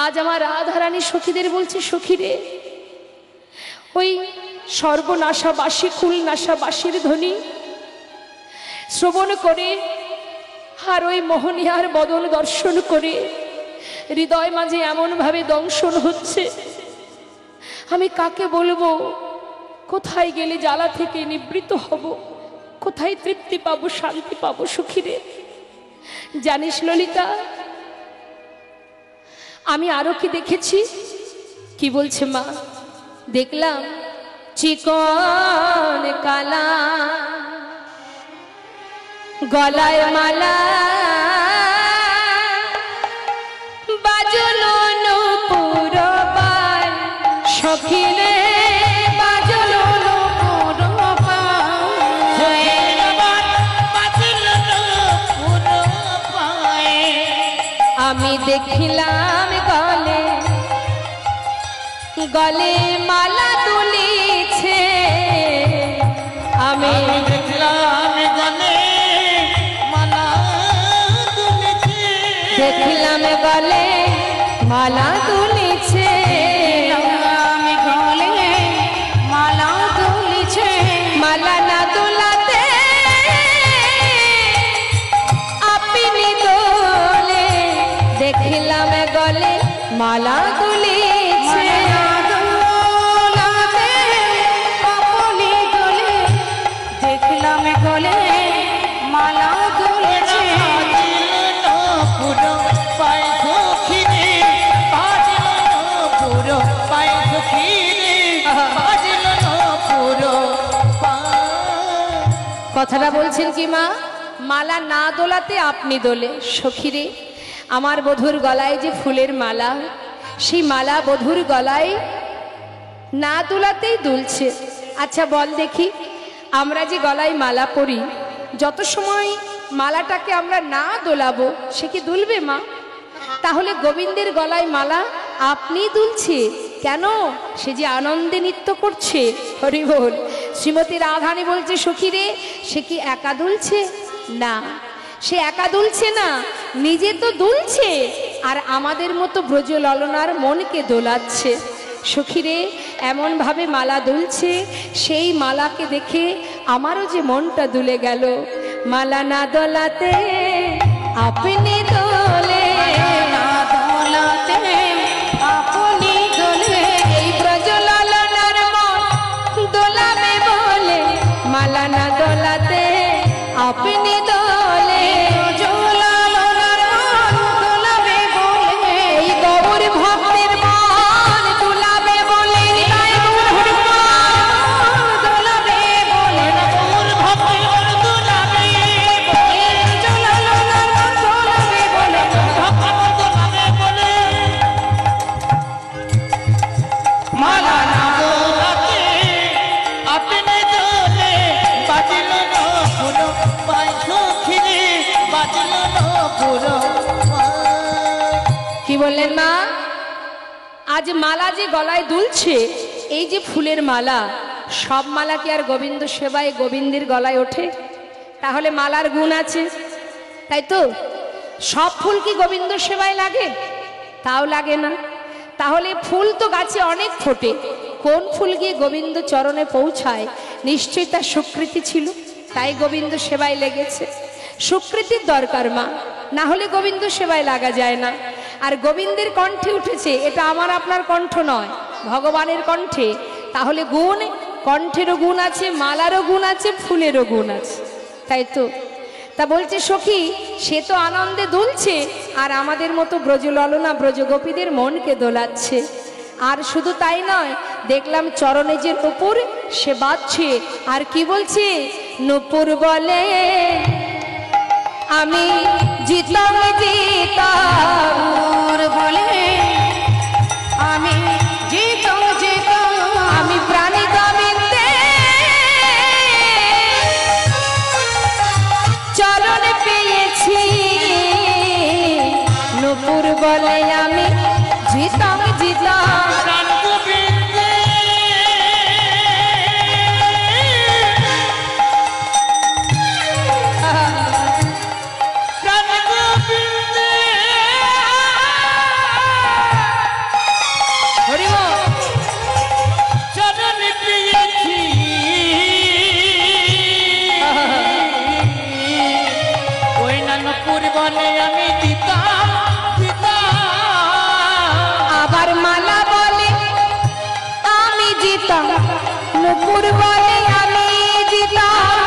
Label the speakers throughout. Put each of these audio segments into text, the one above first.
Speaker 1: আজ আমার রাধারানী সখীদের বলছে, সখীরে ওই সর্বনাশাবাসী কুলনাশাবাসীর ধ্বনি শ্রবণ করে আর ওই মোহনীয়ার বদন দর্শন করে হৃদয় মাঝে এমনভাবে দংশন হচ্ছে, আমি কাকে বলবো? কোথায় গেলে জ্বালা থেকে নিবৃত হব? কোথায় তৃপ্তি পাবো, শান্তি পাবো? সখীরে জানিস ললিতা, আমি আরো কি দেখেছি? কি বলছে মা? দেখলাম চিকন কালা গলায় মালা, বাজলো নূপুর পায় সখীরে, বাজলো নূপুর পায়, আমি দেখিলাম গলে গলে মালা তুলিছে, আমি দেখলাম গলে মালা তুলিছে, দেখলাম গলে মালা তুলিছে, আমি গলে মালা তুলিছে, মালা না তোলাতে আপনি দোলে, দেখলাম গলে মালা তুলিছে, দেখলাম গলে মালা তুলিছে, পুরো পায় সখীরে, বাজলো পুরো পায় সখীরে, বাজলো পুরো পায়। কথাটা বলছেন কি মা? মালা না দোলাতে আপনি দোলে। সখীরে আমার বধূর গলায় যে ফুলের মালা, সেই মালা বধূর গলায় না দোলাতেই দুলছে। আচ্ছা বল দেখি, আমরা যে গলায় মালা পরি, যত সময় মালাটাকে আমরা না দোলাবো সে কি দুলবে মা? তাহলে গোবিন্দের গলায় মালা আপনি দুলছে কেন? সে যে আনন্দে নৃত্য করছে। হরি বল। শ্রীমতী রাধারানী বলছে, সখীরে সে কি একা দুলছে? না, সে একা দুলছে না, নিজে তো দুলছে আর আমাদের মতো ব্রজ ললনার মনকে দোলাচ্ছে। সখীরে এমন ভাবে মালা দুলছে, সেই মালাকে দেখে আমারও যে মনটা দুলে গেল। মালা না দোলাতে আপনি দোলে, না দোলাতে আপনি দোলে, এই ব্রজ ললনার মন দোলাবে বলে, মালা না দোলাতে আপনি দোলে, এই গৌর ভক্তের মন দোলাবে বলে, দোলাবে বলে, গৌর ভক্তের মন দোলাবে বলে, দোলাবে বলে, মালা না দোলাতে আপনি দোলে, বাজলো না পুরো পায় সখীরে, বাজলো না পুরো। কি বললেন মা? আজ মালা যে গলায় দুলছে, এই যে ফুলের মালা, সব মালা কি আর গোবিন্দ সেবায় গোবিন্দের গলায় ওঠে? তাহলে মালার গুণ আছে, তাই তো? সব ফুল কি গোবিন্দ সেবায় লাগে? তাও লাগে না। তাহলে ফুল তো গাছে অনেক ফোটে, কোন ফুল গিয়ে গোবিন্দ চরণে পৌঁছায়? নিশ্চয়ই তার সুকৃতি ছিল, তাই গোবিন্দ সেবায় লেগেছে। সুকৃতির দরকার মা, না হলে গোবিন্দ সেবায় লাগা যায় না। আর গোবিন্দের কণ্ঠে উঠেছে, এটা আমার আপনার কণ্ঠ নয়, ভগবানের কণ্ঠে। তাহলে গুণ, কণ্ঠেরও গুণ আছে, মালারও গুণ আছে, ফুলেরও গুণ আছে, তাই তো? তা বলছে সখী, সে তো আনন্দে দুলছে আর আমাদের মতো ব্রজললনা ব্রজগোপীদের মনকে দোলাচ্ছে। আর শুধু তাই নয়, দেখলাম চরণে যে নূপুর সে বাজছে। আর কি বলছে? নূপুর বলে আমি জিতলাম জিতাম, বলে আমি জিতলাম জিতলাম, আমি প্রাণী গোবিন্দে চরণ পেয়েছি। নূপুর বলে আমি জিতলাম জিতলাম, নুপুর বলে আমি জিতাম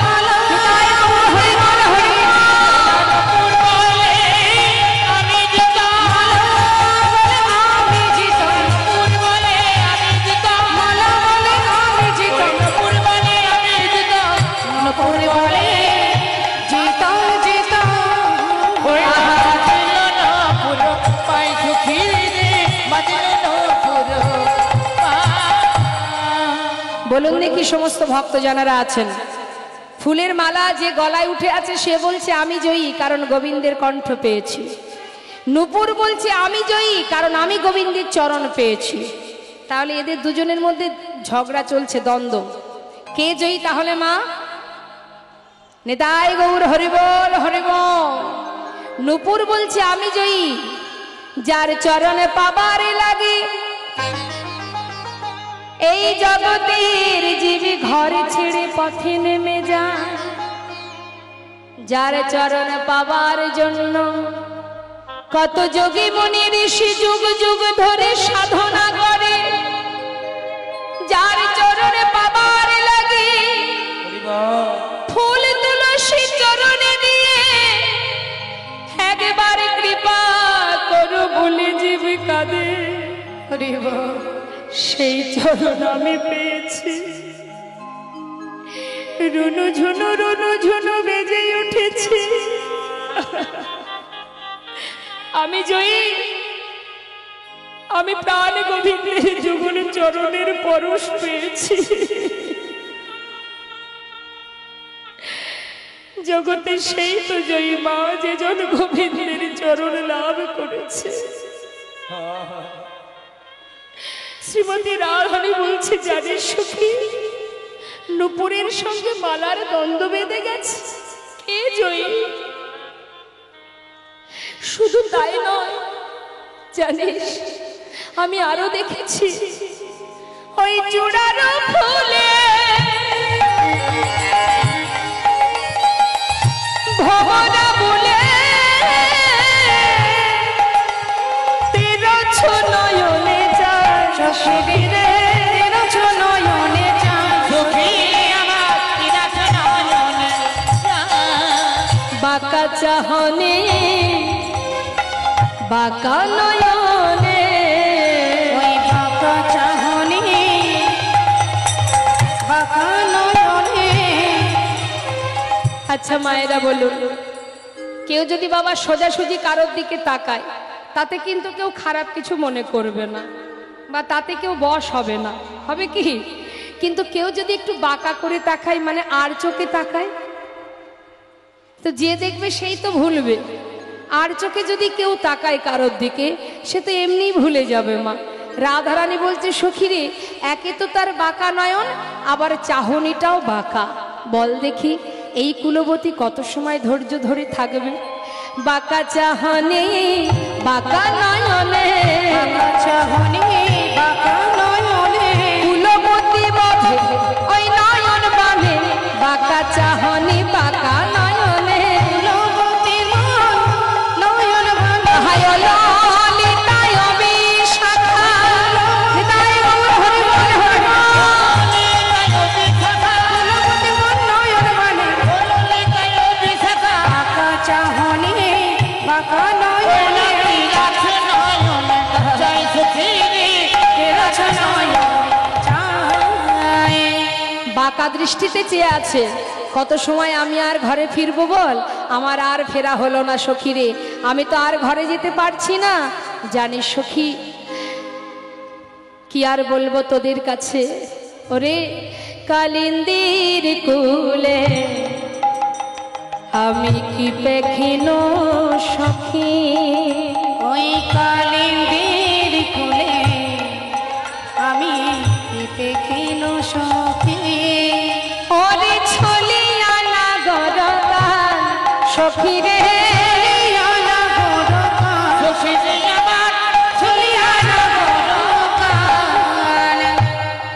Speaker 1: বলুন দেখি সমস্ত ভক্ত যারা আছেন, ফুলের মালা যে গলায় উঠে আছে সে বলছে আমি জয়ী কারণ গোবিন্দের কণ্ঠ পেয়েছি। নূপুর বলছে আমি জয়ী কারণ আমি গোবিন্দের চরণ পেয়েছি। তাহলে এদের দুজনের মধ্যে ঝগড়া চলছে, দ্বন্দ্ব। কে জয়ী তাহলে মা? নিতাই গৌর হরিবল হরিবল। নূপুর বলছে আমি জয়ী, যার চরণে পাবারে লাগে এই জগতের জীবী ঘর ছেড়ে পথে নেমে যায়, যার চরণ পাবার জন্য কত যোগী মুনি ঋষি যুগ যুগ ধরে সাধনা করে, যার চরণে পাবার লাগে ফুল তুলসী চরণে দিয়ে একবার কৃপা করো বলে জীব কাঁদে। সেই চরণ আমি পেয়েছি। রুনু ঝুনু বেজে উঠেছি। আমি জয়ী, আমি প্রাণ গোবিন্দের যুগল চরণের পরশ পেয়েছি। জগতে সেই তো জয়ী মা যে জন গোবিন্দের চরণ লাভ করেছে। শ্রীমতী রাধারানী বলছে জানিস সখী, নূপুরের সঙ্গে মালার দ্বন্দ্ব বেঁধে গেছে, কে জয়ী? শুধু তাই নয়, জানিস আমি আরো দেখেছি ওই জোড়ার ফুলে ভবনা বলে তেরো নয়নে বাঁকা চাহনে বাঁকা নয়নে, ওই বাঁকা চাহনে বাঁকা নয়নে। আচ্ছা মায়েরা বলুন, কেউ যদি বাবা সোজাসুজি কারোর দিকে তাকায় তাতে কিন্তু কেউ খারাপ কিছু মনে করবে না, বা তাতে কেউ বশ হবে না, হবে কি? কিন্তু কেউ যদি একটু বাঁকা করে তাকায়, মানে আর চোখে তাকায়, তো যে দেখবে সেই তো ভুলবে। আর চোখে যদি কেউ তাকায় কারোর দিকে, সে তো এমনি ভুলে যাবে মা। রাধারানী বলছে সখীরে, একে তো তার বাঁকা নয়ন, আবার চাহনিটাও বাঁকা। বল দেখি এই কুলবতী কত সময় ধৈর্য ধরে থাকবে? বাঁকা চাহনি বাঁকা নয়নে, বাঁকা চাহনি বাঁকা নয়নে, কুলবতী বধে ওই নয়ন বাঁধে, বাঁকা চাহনি বাঁকা নয়নে, কুলবতী নয়ন বাঁধে। হায় ললিতায় বিশাখা, হৃদয় হরি বল হরি কুলবতী নয়ন বাঁধে, ললিতায় বিশাখা, বাঁকা চাহনি বাঁকা নয়নে, বাঁকা দৃষ্টিতে চেয়ে আছে। কত সময় আমি আর ঘরে ফিরবো বল? আমার আর ফেরা হলো না সখীরে, আমি তো আর ঘরে যেতে পারছি না। জানিস সখী, কি আর বলবো তোদের কাছে? ওরে কালিন্দির কুলে আমি কি পেখিনো সখী, ওই কালিন্দির কুলে আমি কি পেখিনো সখী, ওরে ছলিয়া না গরতা সখী রে,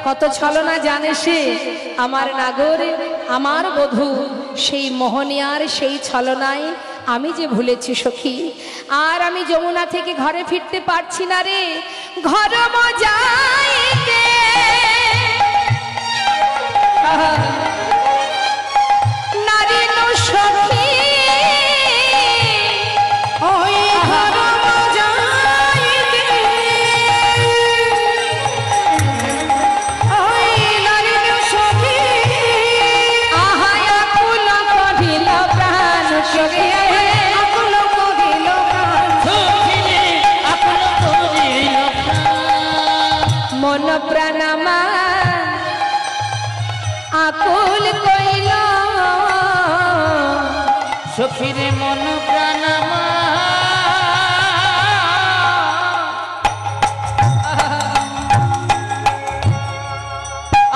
Speaker 1: কত ছলনা জানে সে আমার নাগর, আমার বধূ। সেই মোহনিয়ার সেই ছলনায় আমি যে ভুলেছি সখী। আর আমি যমুনা থেকে ঘরে ফিরতে পারছি না রে, ঘর মজাইতে নারী নো সখী ওই ঘর বাজাইতে ওই নারী নো সখী আহা আকুল কহিল প্রাণ সখী আকুল কহিল প্রাণ সখী আকুল কহিল মন প্রাণ আকুল কইল সখীর মন প্রাণ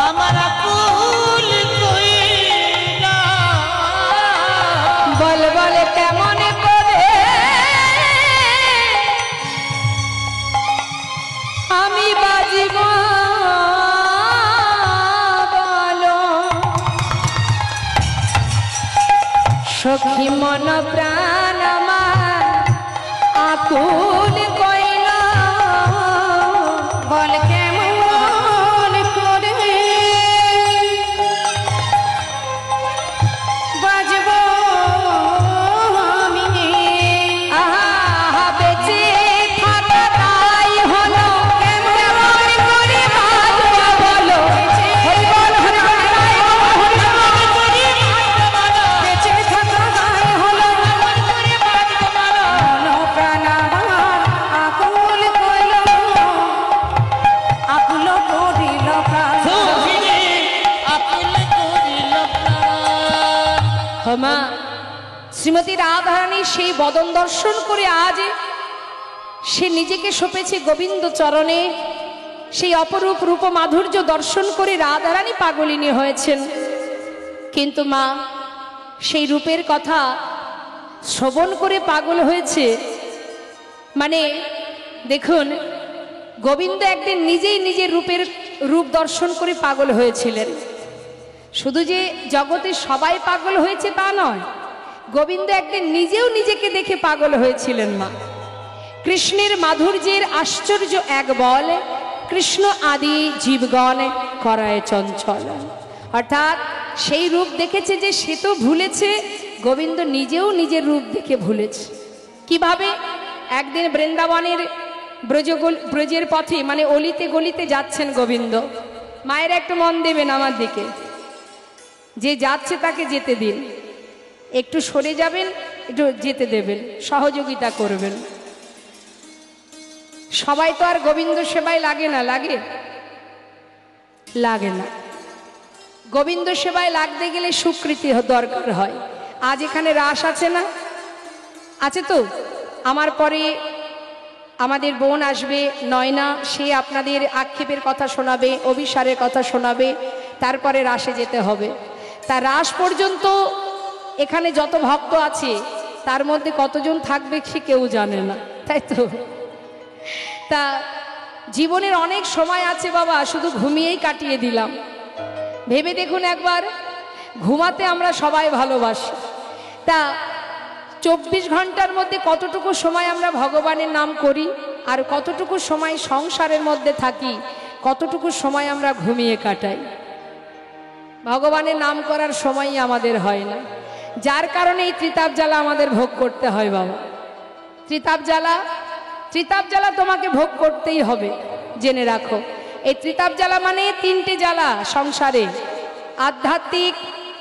Speaker 1: আমার আকুল কইল বল বল কেমন করে আমি বাজিব সখী মন প্রাণ আমার আকুল কইল বল কেমন করে বাজব আমি আহা বেঁচে থাকা তাই হলো কেমন করে বাজব বলো মা শ্রীমতী রাধারানী সেই বদন দর্শন করে আজ সে নিজেকে সঁপেছে গোবিন্দ চরণে। সেই অপরূপ রূপ মাধুর্য দর্শন করে রাধারানী পাগলিনী হয়েছেন। কিন্তু মা সেই রূপের কথা শ্রবণ করে পাগল হয়েছে। মানে দেখুন, গোবিন্দ একদিন নিজেই নিজের রূপ দর্শন করে পাগল হয়েছিলেন। শুধু যে জগতে সবাই পাগল হয়েছে তা নয়, গোবিন্দ একদিন নিজেও নিজেকে দেখে পাগল হয়েছিলেন। মা কৃষ্ণের মাধুর্যের আশ্চর্য এক বল, কৃষ্ণ আদি জীবগণ করায় চঞ্চল। অর্থাৎ সেই রূপ দেখেছে যে সে তো ভুলেছে, গোবিন্দ নিজেও নিজের রূপ দেখে ভুলেছে। কিভাবে? একদিন বৃন্দাবনের ব্রজের পথে মানে অলিতে গলিতে যাচ্ছেন গোবিন্দ। মায়ের একটু মন দেবেন আমার দিকে, যে যাচ্ছে তাকে যেতে দিন, একটু সরে যাবেন, একটু যেতে দেবেন, সহযোগিতা করবেন। সবাই তো আর গোবিন্দ সেবায় লাগে না, লাগে? লাগে না। গোবিন্দ সেবায় লাগতে গেলে স্বীকৃতি দরকার হয়। আজ এখানে রাস আছে না? আছে তো। আমার পরে আমাদের বোন আসবে নয়না, সে আপনাদের আক্ষেপের কথা শোনাবে, অভিসারের কথা শোনাবে, তারপরে রাসে যেতে হবে। তা রাস পর্যন্ত এখানে যত ভক্ত আছে তার মধ্যে কতজন থাকবে সে কেউ জানে না, তাই তো? তা জীবনের অনেক সময় আছে বাবা, শুধু ঘুমিয়েই কাটিয়ে দিলাম। ভেবে দেখুন একবার, ঘুমাতে আমরা সবাই ভালোবাসি। তা 24 ঘন্টার মধ্যে কতটুকু সময় আমরা ভগবানের নাম করি, আর কতটুকু সময় সংসারের মধ্যে থাকি, কতটুকু সময় আমরা ঘুমিয়ে কাটাই। ভগবানের নাম করার সময়ই আমাদের হয় না, যার কারণে এই ত্রিতাপ জ্বালা আমাদের ভোগ করতে হয়। বাবা ত্রিতাপ জ্বালা তোমাকে ভোগ করতেই হবে, জেনে রাখো। এই ত্রিতাপ জ্বালা মানে 3টে জ্বালা সংসারে, আধ্যাত্মিক,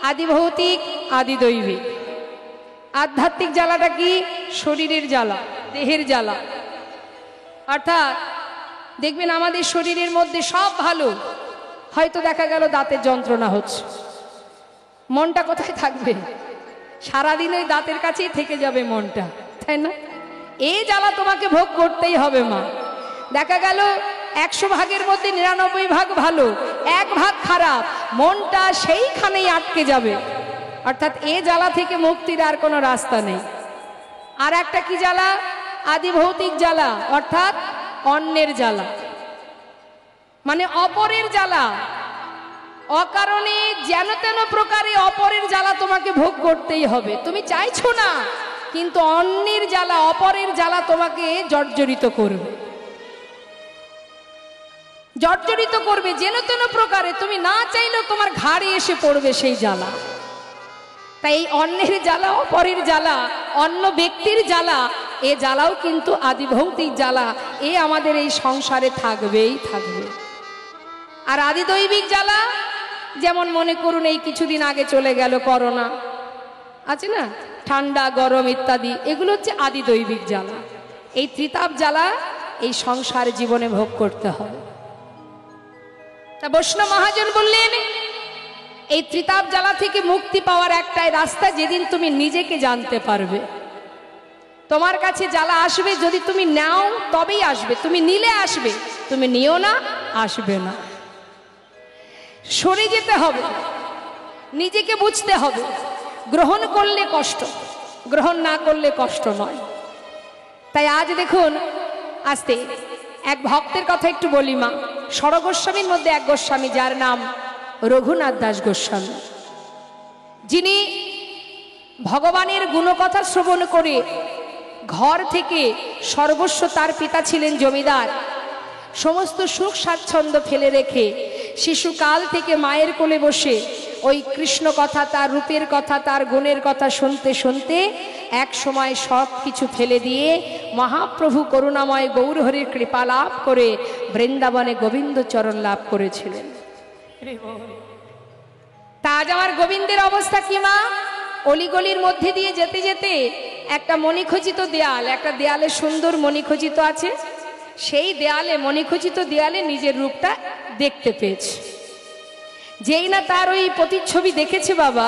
Speaker 1: আদিভৌতিক, আদিদৈবিক। আধ্যাত্মিক জ্বালাটা কি? শরীরের জ্বালা, দেহের জ্বালা। অর্থাৎ দেখবেন আমাদের শরীরের মধ্যে সব ভালো, হয়তো দেখা গেল দাঁতের যন্ত্রণা হচ্ছে, মনটা কোথায় থাকবে? সারাদিন ওই দাঁতের কাছেই থেকে যাবে মনটা, তাই না? এই জ্বালা তোমাকে ভোগ করতেই হবে মা। দেখা গেল 100 ভাগের মধ্যে 99 ভাগ ভালো, 1 ভাগ খারাপ, মনটা সেইখানেই আটকে যাবে। অর্থাৎ এ জ্বালা থেকে মুক্তির আর কোনো রাস্তা নেই। আর একটা কি জ্বালা? আদিভৌতিক জ্বালা, অর্থাৎ অন্যের জ্বালা, মানে অপরের জ্বালা। অকারণে যেন তেন প্রকারে অপরের জ্বালা তোমাকে ভোগ করতেই হবে। তুমি চাইছো না, কিন্তু অন্যের জ্বালা, অপরের জ্বালা তোমাকে জর্জরিত করবে। জর্জরিত করবে যেন তেন প্রকারে, তুমি না চাইলেও তোমার ঘাড়ে এসে পড়বে সেই জ্বালা। তাই এই অন্যের জ্বালা, অপরের জ্বালা, অন্য ব্যক্তির জ্বালা, এ জ্বালাও কিন্তু আদিভৌতিক জ্বালা, এ আমাদের এই সংসারে থাকবেই থাকবে। আর আদিদৈবিক জ্বালা, যেমন মনে করুন এই কিছুদিন আগে চলে গেল করোনা, আছে না, ঠান্ডা গরম ইত্যাদি, এগুলো হচ্ছে আদিদৈবিক জ্বালা। এই ত্রিতাপ জ্বালা এই সংসার জীবনে ভোগ করতে হবে। তা বৈষ্ণব মহাজন বললেন, এই ত্রিতাপ জ্বালা থেকে মুক্তি পাওয়ার একটাই রাস্তা, যেদিন তুমি নিজেকে জানতে পারবে। তোমার কাছে জ্বালা আসবে, যদি তুমি নাও তবেই আসবে, তুমি নিলে আসবে, তুমি নিও না, আসবে না। সরে যেতে হবে, নিজেকে বুঝতে হবে। গ্রহণ করলে কষ্ট, গ্রহণ না করলে কষ্ট নয়। তাই আজ দেখুন, আস্তে এক ভক্তের কথা একটু বলি মা। ষড়গোস্বামীর মধ্যে এক গোস্বামী, যার নাম রঘুনাথ দাস গোস্বামী, যিনি ভগবানের গুণকথা শ্রবণ করে ঘর থেকে সর্বস্ব, তার পিতা ছিলেন জমিদার, সমস্ত সুখ স্বাচ্ছন্দ্য ফেলে রেখে শিশুকাল থেকে মায়ের কোলে বসে ওই কৃষ্ণ কথা, তার রূপের কথা, তার গুণের কথা শুনতে শুনতে এক সময় সব কিছু ফেলে দিয়ে মহাপ্রভু করুণাময় গৌরহরির কৃপা লাভ করে বৃন্দাবনে গোবিন্দ চরণ লাভ করেছিলেন। তা আজ আমার গোবিন্দের অবস্থা কি মা? অলিগলির মধ্যে দিয়ে যেতে যেতে একটা মণিখচিত দেয়াল, একটা দেয়ালে সুন্দর মণিখচিত আছে, সেই দেয়ালে, মণিখচিত দেয়ালে নিজের রূপটা দেখতে পেয়েছে। যেই না তার ওই প্রতিচ্ছবি দেখেছে বাবা,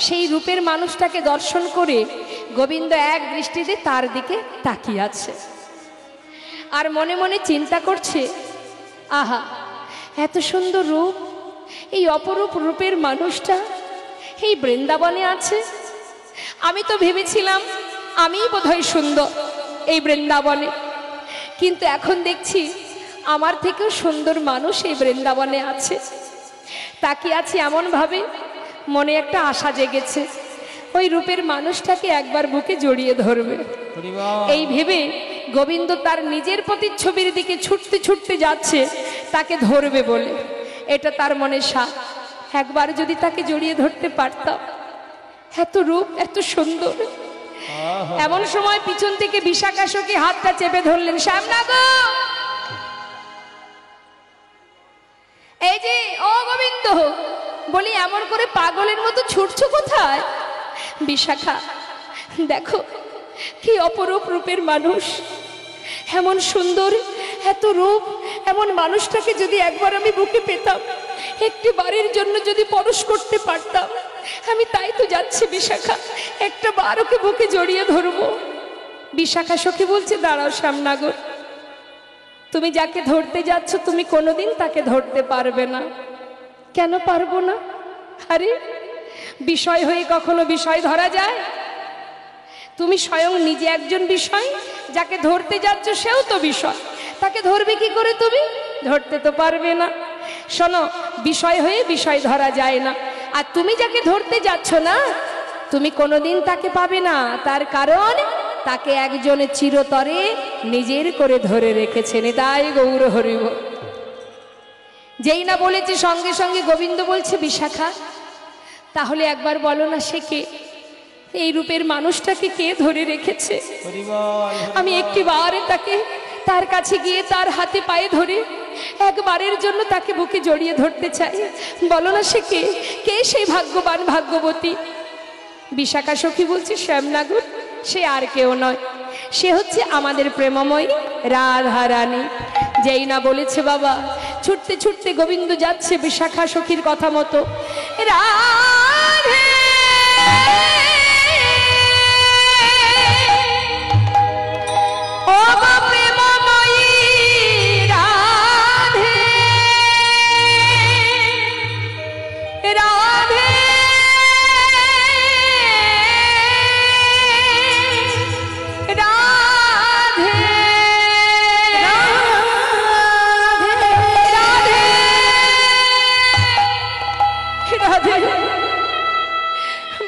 Speaker 1: সেই রূপের মানুষটাকে দর্শন করে গোবিন্দ এক দৃষ্টিতে তার দিকে তাকিয়ে আছে, আর মনে মনে চিন্তা করছে, আহা এত সুন্দর রূপ, এই অপরূপ রূপের মানুষটা এই বৃন্দাবনে আছে। আমি তো ভেবেছিলাম আমিই বোধহয় সুন্দর এই বৃন্দাবনে, কিন্তু এখন দেখছি আমার থেকেও সুন্দর মানুষ এই বৃন্দাবনে আছে। তাকিয়ে আছি এমন ভাবে, মনে একটা আশা জেগেছে, ওই রূপের মানুষটাকে একবার বুকে জড়িয়ে ধরবে। এই ভেবে গোবিন্দ তার নিজের প্রতিচ্ছবির দিকে ছুটতে ছুটতে যাচ্ছে, তাকে ধরবে বলে। এটা তার মনে সাধ, একবার যদি তাকে জড়িয়ে ধরতে পারতাম, এত রূপ, এত সুন্দর। এমন সময় পিছন থেকে বিশাখা সখী হাতটা চেপে ধরলেন, শ্যামনা গো, এই যে ও গোবিন্দ, বলি এমন করে পাগলের মতো ছুটছো কোথায়? বিশাখা, দেখো কি অপরূপ রূপের মানুষ, এমন সুন্দর, এত রূপ, এমন মানুষটাকে যদি একবার আমি বুকে পেতাম, একটি বারের জন্য যদি পরশ করতে পারতাম, আমি তাই তো যাচ্ছি বিশাখা, একটা বার ওকে বুকে জড়িয়ে ধরবো। বিশাখা সখী বলছে, দাঁড়াও শ্যামনাগর, তুমি যাকে ধরতে যাচ্ছ তুমি কোনোদিন তাকে ধরতে পারবে না। কেন পারবো না? আরে বিষয় হয়ে কখনো বিষয় ধরা যায়? তুমি স্বয়ং নিজে একজন বিষয়, যাকে ধরতে যাচ্ছ সেও তো বিষয়, তাকে ধরবে কি করে? তুমি ধরতে তো পারবে না। শোনো, বিষয় হয়ে বিষয় ধরা যায় না, আর তুমি যাকে ধরতে যাচ্ছ না, তুমি কোনোদিন তাকে পাবে না। তার কারণ তাকে একজনে চিরতরে নিজের করে ধরে রেখেছেন। তাই গৌর হরিব। যেই না বলেছে, সঙ্গে সঙ্গে গোবিন্দ বলছে, বিশাখা তাহলে একবার বলো না, সে কে? এই রূপের মানুষটাকে কে ধরে রেখেছে? আমি একটিবার তাকে, তার কাছে গিয়ে তার হাতে পায়ে ধরে একবারের জন্য তাকে বুকে জড়িয়ে ধরতে চাই। বলো না সে কে? কে সেই ভাগ্যবান ভাগ্যবতী? বিশাখা সখী বলছে, শ্যামনাগর, সে আর কেউ নয়, সে হচ্ছে আমাদের প্রেমময়ী রাধা রানী। যেই না বলেছে বাবা, ছুটতে ছুটতে গোবিন্দ যাচ্ছে বিশাখা সখীর কথা মতো। রাধে ও প্রেমময়ী রাধে, রাধে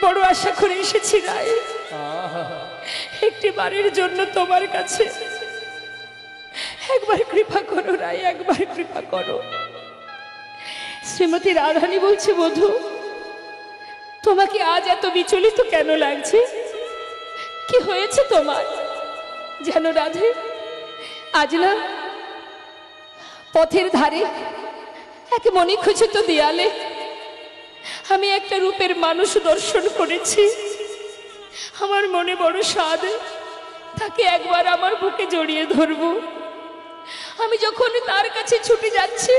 Speaker 1: বড় আশা করে এসেছি রায়, একটি বারের জন্য তোমার কাছে একবার কৃপা করো রায়, একবার কৃপা করো। শ্রীমতী রাধারানী বলছে, বধূ তোমাকে আজ এত বিচলিত কেন লাগছে? কি হয়েছে তোমার? জানো রাধে, আজ না পথের ধারে এক মণিখচিত দেয়ালে আমি একটা রূপের মানুষ দর্শন করেছি। আমার মনে বড় স্বাদ, তাকে একবার আমার বুকে জড়িয়ে ধরবো। আমি যখন তার কাছে ছুটে যাচ্ছি,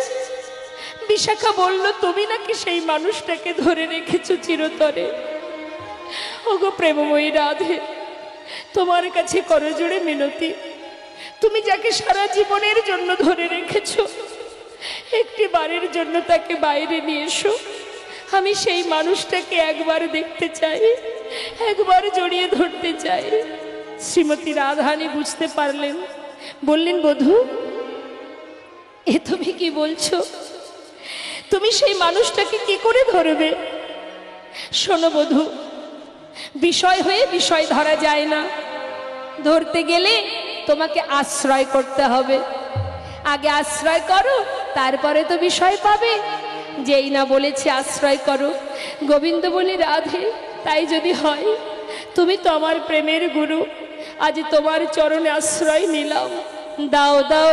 Speaker 1: বিশাখা বলল, তুমি নাকি সেই মানুষটাকে ধরে রেখেছো চিরতরে। ওগো প্রেমময়ী রাধে, তোমার কাছে করজোড়ে মিনতি, তুমি যাকে সারা জীবনের জন্য ধরে রেখেছো, একটি বারের জন্য তাকে বাইরে নিয়ে এসো। আমি সেই মানুষটাকে একবার দেখতে চাই, একবার জড়িয়ে ধরতে চাই। শ্রীমতী রাধারানী বুঝতে পারলেন, বললেন, বধূ এ তুমি কি বলছো? তুমি সেই মানুষটাকে কি করে ধরবে? শোনো বধূ, বিষয় হয়ে বিষয় ধরা যায় না। ধরতে গেলে তোমাকে আশ্রয় করতে হবে। আগে আশ্রয় করো, তারপরে তো বিষয় পাবে। যেই না বলেছে আশ্রয় করো, গোবিন্দ বলে, রাধে তাই যদি হয়, তুমি তো আমার প্রেমের গুরু, আজ তোমার চরণে আশ্রয় নিলাম। দাও দাও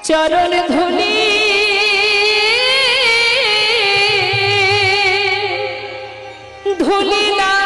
Speaker 1: চরণ ধুলি, ধুলি না